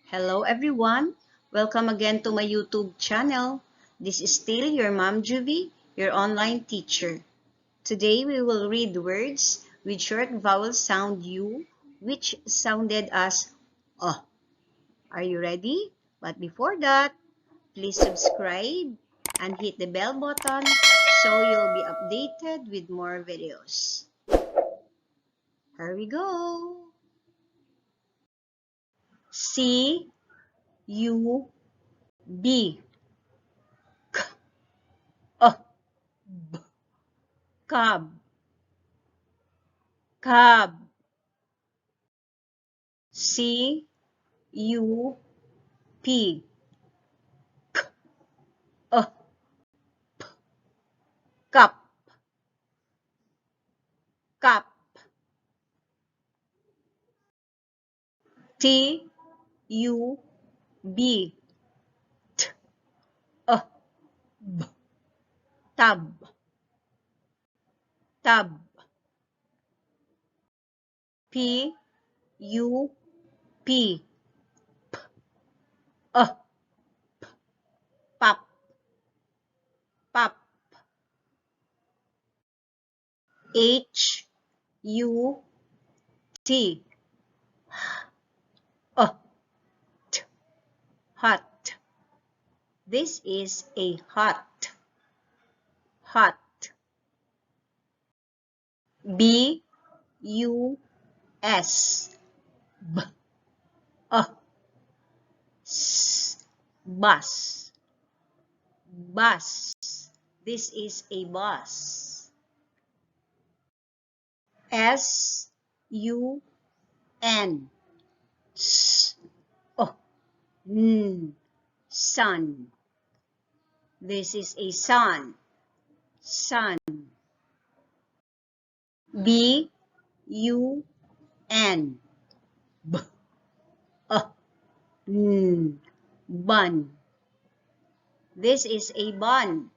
Hello everyone, welcome again to my YouTube channel. This is still your Mom Juvie, your online teacher. Today we will read words with short vowel sound U, which sounded as uh. Are you ready? But before that, please subscribe and hit the bell button so you'll be updated with more videos. Here we go. C U B uh, b cub cub C U P uh, cup cup T U B t b tub tub P U P uh, pup pup H U T uh, t hut. This is a hut hut. B U S b s bus bus. This is a bus. S U N S N sun. This is a sun sun. B U N B N bun. This is a bun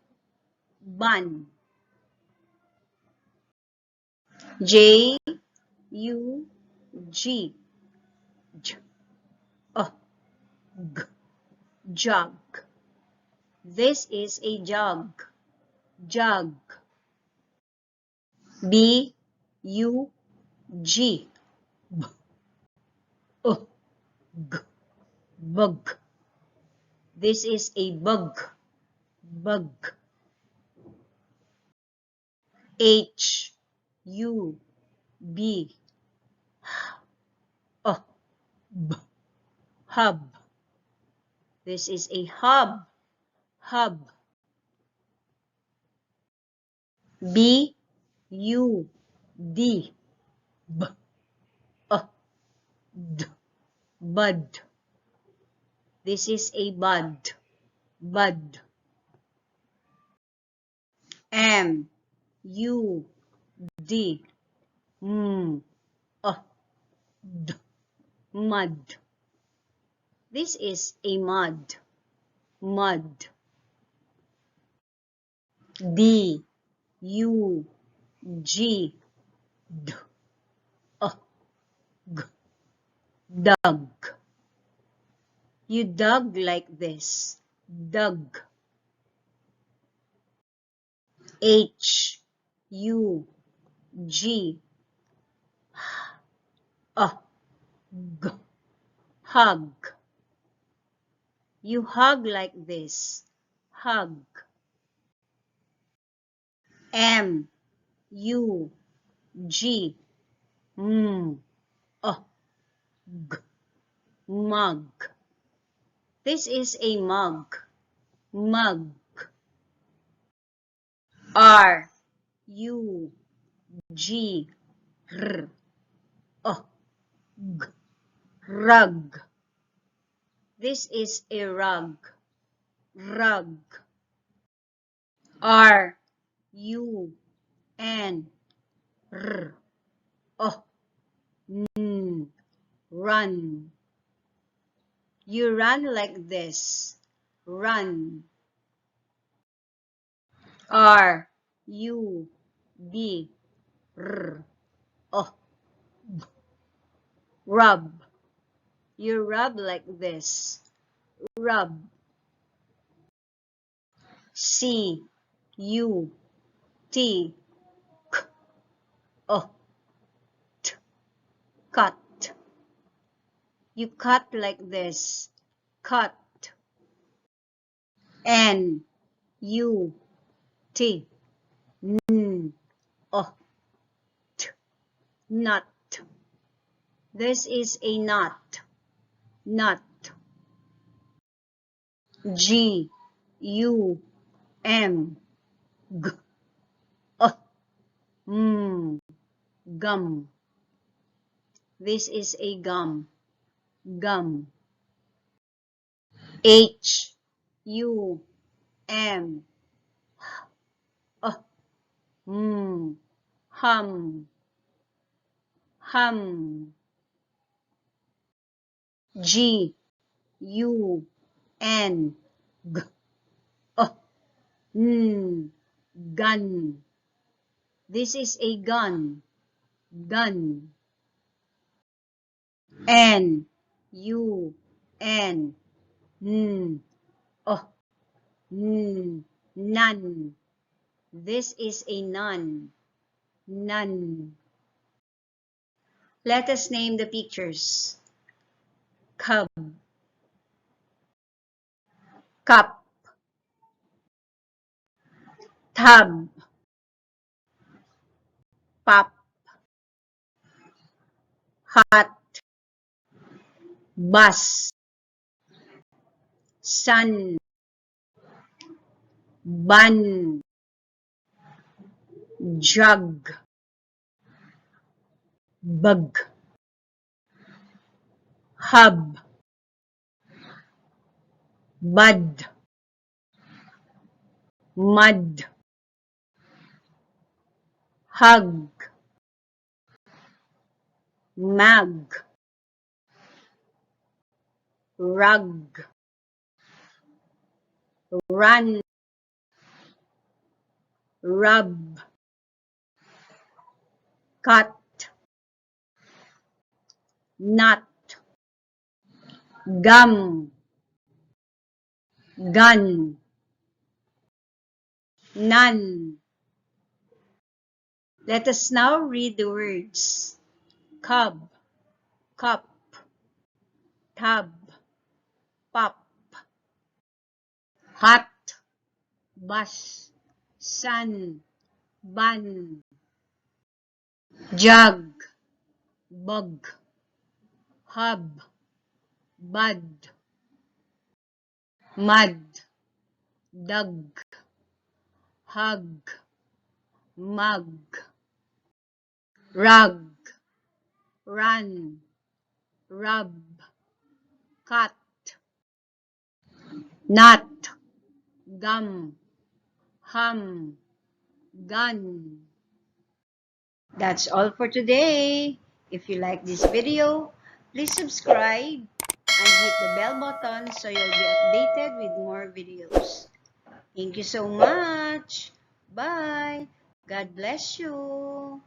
bun. J U G J G jug. This is a jug jug. B U G B G bug. This is a bug bug. H U B B hub. This is a hub hub. B U D B D bud. This is a bud bud. M U D D mud. This is a mud mud. D U G D G dug. You dug like this dug. H U G G hug. You hug like this hug. M U G G mug. This is a mug mug. R U G R G rug. This is a rug rug. R U N R N run. You run like this run. R U B R B rub. You rub like this. Rub. C, U, T, K, O, T. Cut. You cut like this. Cut. N, U, T, N, O, T. Nut. This is a nut. Nut. G, U, M, G, O, M. Gum. This is a gum. Gum. H, U, M, O, M. Hum. Hum. G, U, N, G, O, N. Gun. This is a gun. Gun. N, U, N, N, O, N. Nun. This is a nun. Nun. Let us name the pictures. Cub. Cup. Tub. Pop. Hot. Bus. Sun. Bun. Jug. Bug. Hub. Bud. Mud. Hug. Mag. Rug. Run. Rub. Cut. Nut. Gum. Gun. None. Let us now read the words. Cub. Cup. Tub. Pop. Hot. Bus. Sun. Bun. Jug. Bug. Hub. Bud. Mud. Dug. Hug. Mug. Rug. Run. Rub. Cut. Nut. Gum. Hum. Gun. That's all for today. If you like this video, please subscribe and hit the bell button so you'll be updated with more videos. Thank you so much. Bye. God bless you.